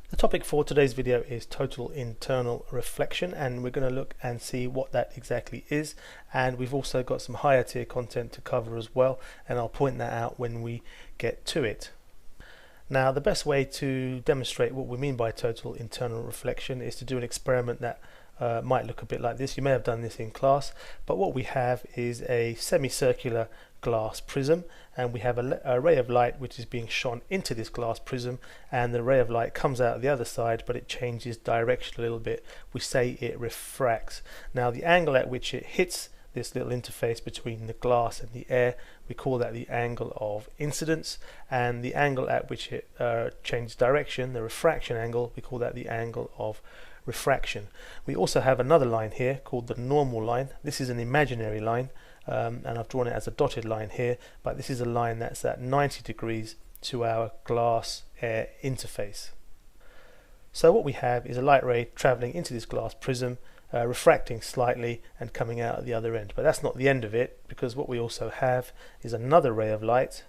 The topic for today's video is total internal reflection, and we're going to look and see what that exactly is. And we've also got some higher tier content to cover as well, and I'll point that out when we get to it. Now, the best way to demonstrate what we mean by total internal reflection is to do an experiment that might look a bit like this. You may have done this in class, but what we have is a semicircular glass prism, and we have a ray of light which is being shone into this glass prism, and the ray of light comes out the other side, but it changes direction a little bit. We say it refracts. Now, the angle at which it hits this little interface between the glass and the air, we call that the angle of incidence, and the angle at which it changes direction, the refraction angle, we call that the angle of refraction. We also have another line here called the normal line. This is an imaginary line, and I've drawn it as a dotted line here, but this is a line that's at 90 degrees to our glass air interface. So what we have is a light ray traveling into this glass prism, refracting slightly and coming out at the other end. But that's not the end of it, because what we also have is another ray of light,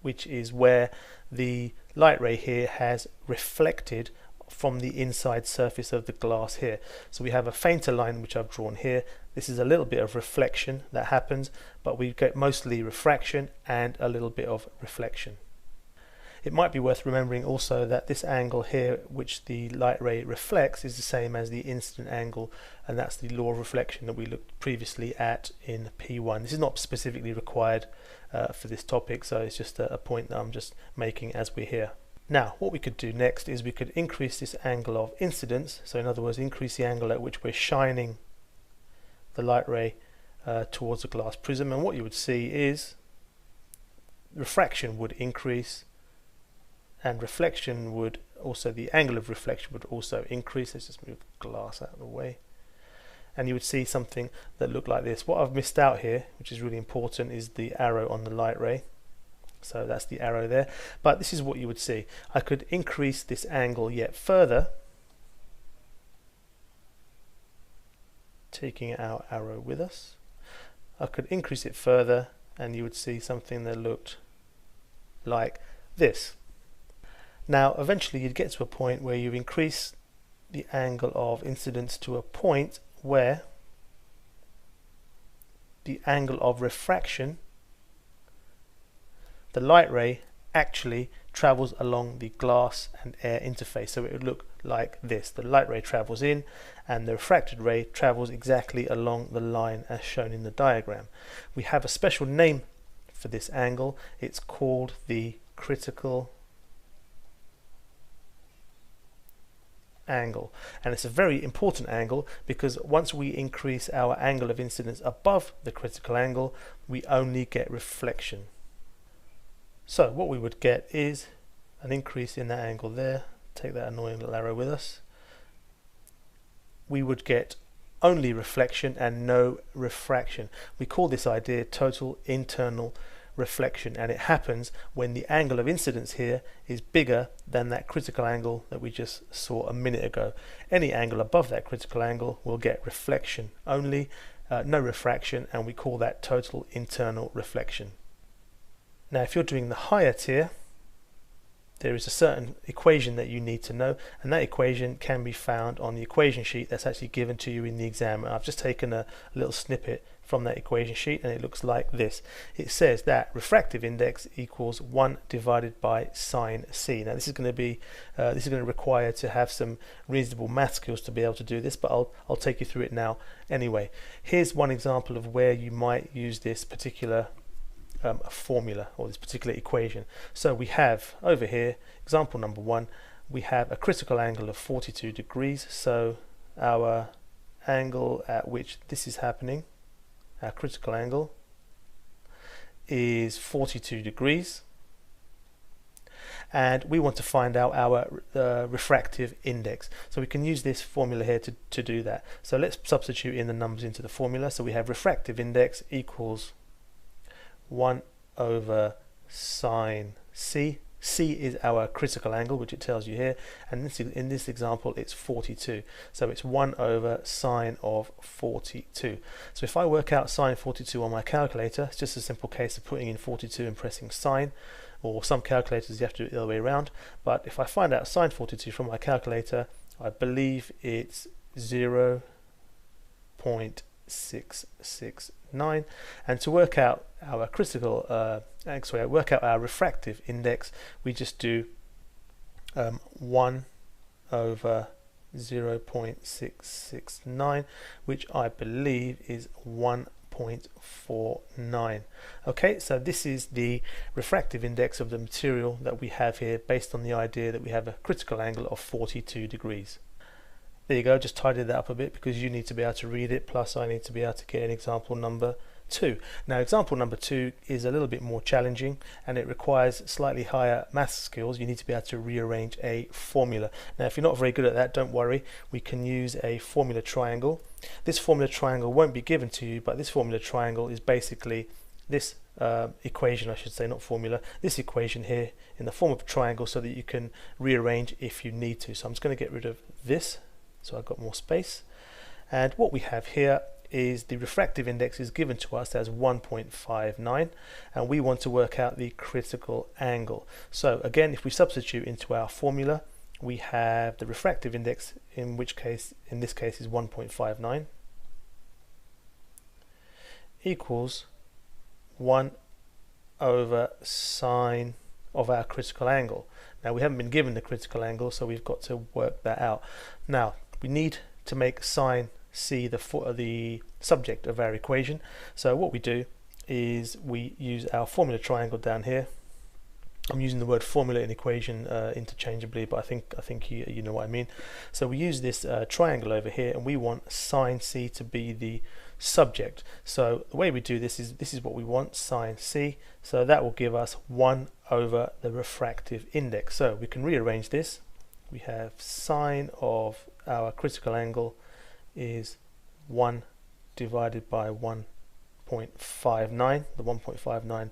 which is where the light ray here has reflected from the inside surface of the glass here. So we have a fainter line which I've drawn here. This is a little bit of reflection that happens, but we get mostly refraction and a little bit of reflection. It might be worth remembering also that this angle here which the light ray reflects is the same as the incident angle, and that's the law of reflection that we looked previously at in P1. This is not specifically required for this topic, so it's just a point that I'm just making as we're here. Now, what we could do next is we could increase this angle of incidence, so in other words increase the angle at which we're shining the light ray towards a glass prism, and what you would see is refraction would increase, and reflection would also, the angle of reflection would also increase. Let's just move the glass out of the way, and you would see something that looked like this. What I've missed out here, which is really important, is the arrow on the light ray. So that's the arrow there, but this is what you would see. I could increase this angle yet further, taking our arrow with us. I could increase it further, and you would see something that looked like this. Now, eventually you'd get to a point where you increase the angle of incidence to a point where the angle of refraction, the light ray actually travels along the glass and air interface. So it would look like this. The light ray travels in, and the refracted ray travels exactly along the line as shown in the diagram. We have a special name for this angle. It's called the critical angle, and it's a very important angle because once we increase our angle of incidence above the critical angle, we only get reflection. So what we would get is an increase in that angle there. Take that annoying little arrow with us. We would get only reflection and no refraction. We call this idea total internal reflection, and it happens when the angle of incidence here is bigger than that critical angle that we just saw a minute ago. Any angle above that critical angle will get reflection only, no refraction, and we call that total internal reflection. Now, if you're doing the higher tier, there is a certain equation that you need to know, and that equation can be found on the equation sheet that's actually given to you in the exam. I've just taken a little snippet from that equation sheet, and it looks like this. It says that refractive index equals 1 divided by sine c. Now, this is going to require to have some reasonable math skills to be able to do this, but I'll take you through it now anyway. Here's one example of where you might use this particular formula or this particular equation. So we have over here, example number 1, we have a critical angle of 42 degrees. So our angle at which this is happening, our critical angle, is 42 degrees, and we want to find out our refractive index. So we can use this formula here to do that. So let's substitute in the numbers into the formula. So we have refractive index equals 1 over sine c. C is our critical angle, which it tells you here, and in this example it's 42, so it's 1 over sine of 42. So if I work out sine 42 on my calculator, it's just a simple case of putting in 42 and pressing sine. or some calculators you have to do it the other way around, but if I find out sine 42 from my calculator, I believe it's 0.669, and to work out our work out our refractive index, we just do 1 over 0.669, which I believe is 1.49. Okay, so this is the refractive index of the material that we have here, based on the idea that we have a critical angle of 42 degrees. There you go, just tidied that up a bit because you need to be able to read it, plus I need to be able to get an example number 2. Now example number 2 is a little bit more challenging and it requires slightly higher maths skills. You need to be able to rearrange a formula. Now if you're not very good at that, don't worry, we can use a formula triangle. This formula triangle won't be given to you, but this formula triangle is basically this equation, I should say, not formula, this equation here in the form of a triangle, so that you can rearrange if you need to. So I'm just going to get rid of this so I've got more space, and what we have here is the refractive index is given to us as 1.59, and we want to work out the critical angle. So again, if we substitute into our formula, we have the refractive index, in this case is 1.59, equals 1 over sine of our critical angle. Now we haven't been given the critical angle, so we've got to work that out. Now we need to make sine C the subject of our equation. So what we do is we use our formula triangle down here. I'm using the word formula and equation interchangeably, but I think you know what I mean. So we use this triangle over here, and we want sine C to be the subject. So the way we do this is what we want, sine C. So that will give us 1 over the refractive index. So we can rearrange this. We have sine of our critical angle is 1 divided by 1.59, the 1.59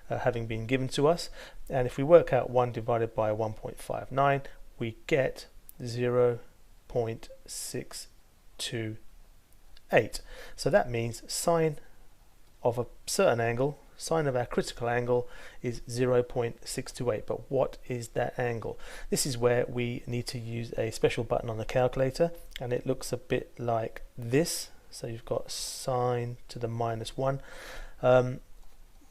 having been given to us, and if we work out 1 divided by 1.59, we get 0.628. So that means sine of a certain angle, sine of our critical angle, is 0.628. But what is that angle? This is where we need to use a special button on the calculator, and it looks a bit like this. So you've got sine to the -1.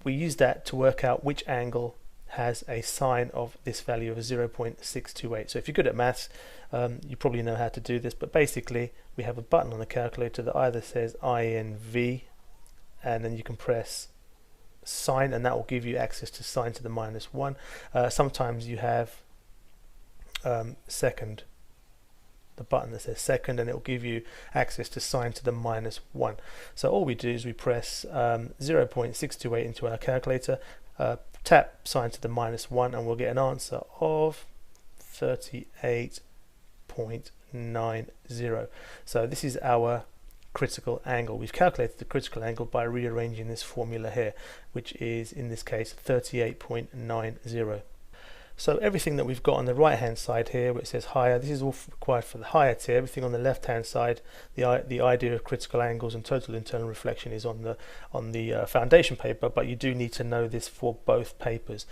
We use that to work out which angle has a sine of this value of 0.628. So if you're good at maths, you probably know how to do this, but basically we have a button on the calculator that either says INV, and then you can press sine, and that will give you access to sine to the -1. Sometimes you have second, the button that says second, and it will give you access to sine to the -1. So all we do is we press 0.628 into our calculator, tap sine to the -1, and we'll get an answer of 38.90. So this is our critical angle. We've calculated the critical angle by rearranging this formula here, which is in this case 38.90. So everything that we've got on the right hand side here, where it says higher, this is all required for the higher tier. Everything on the left hand side, the idea of critical angles and total internal reflection, is on the foundation paper, but you do need to know this for both papers.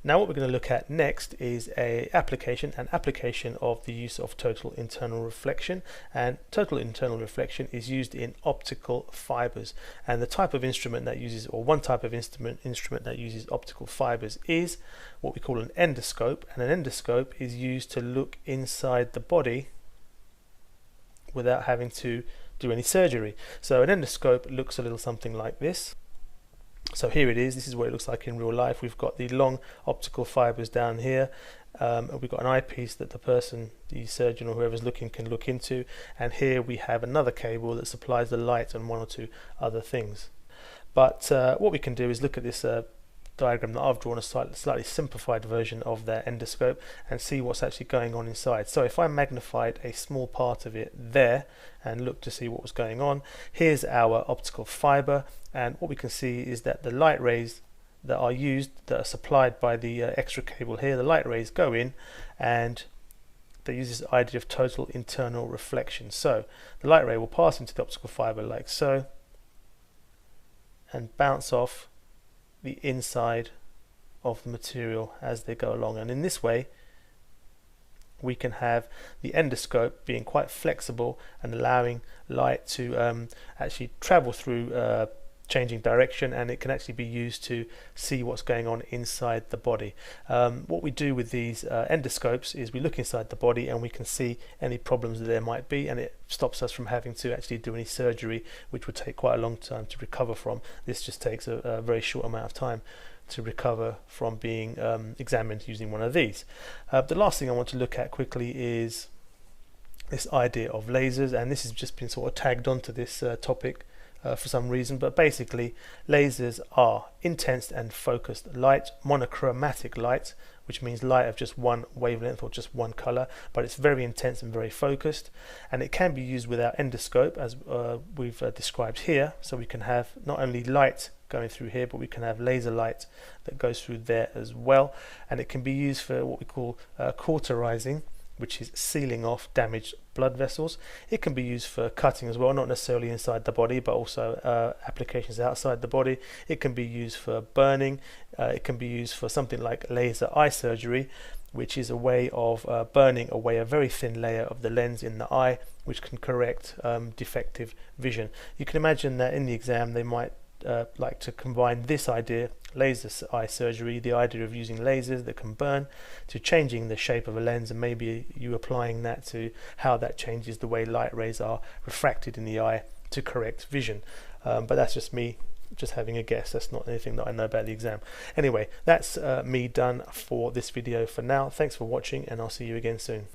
Now what we're going to look at next is an application of the use of total internal reflection. And total internal reflection is used in optical fibers, and the type of instrument that uses, or one type of instrument that uses optical fibers, is what we call an endoscope. And an endoscope is used to look inside the body without having to do any surgery. So an endoscope looks a little something like this. So here it is. This is what it looks like in real life. We've got the long optical fibers down here. We've got an eyepiece that the person, the surgeon or whoever's looking, can look into. And here we have another cable that supplies the light and one or two other things. But what we can do is look at this diagram that I've drawn, a slightly simplified version of their endoscope, and see what's actually going on inside. So if I magnified a small part of it there and look to see what was going on, here's our optical fiber, and what we can see is that the light rays that are used, that are supplied by the extra cable here, the light rays go in and they use this idea of total internal reflection. So the light ray will pass into the optical fiber like so and bounce off the inside of the material as they go along, and in this way we can have the endoscope being quite flexible and allowing light to actually travel through changing direction, and it can actually be used to see what's going on inside the body. What we do with these endoscopes is we look inside the body and we can see any problems that there might be, and it stops us from having to actually do any surgery, which would take quite a long time to recover from. This just takes a very short amount of time to recover from being examined using one of these. The last thing I want to look at quickly is this idea of lasers, and this has just been sort of tagged onto this topic for some reason, but basically lasers are intense and focused light, monochromatic light, which means light of just one wavelength or just one color, but it's very intense and very focused, and it can be used with our endoscope as we've described here. So we can have not only light going through here, but we can have laser light that goes through there as well, and it can be used for what we call cauterizing, which is sealing off damaged blood vessels. It can be used for cutting as well, not necessarily inside the body, but also applications outside the body. It can be used for burning. It can be used for something like laser eye surgery, which is a way of burning away a very thin layer of the lens in the eye, which can correct defective vision. You can imagine that in the exam they might like to combine this idea, laser eye surgery, the idea of using lasers that can burn, to changing the shape of a lens, and maybe you applying that to how that changes the way light rays are refracted in the eye to correct vision. But that's just me just having a guess. That's not anything that I know about the exam. Anyway, that's me done for this video for now. Thanks for watching, and I'll see you again soon.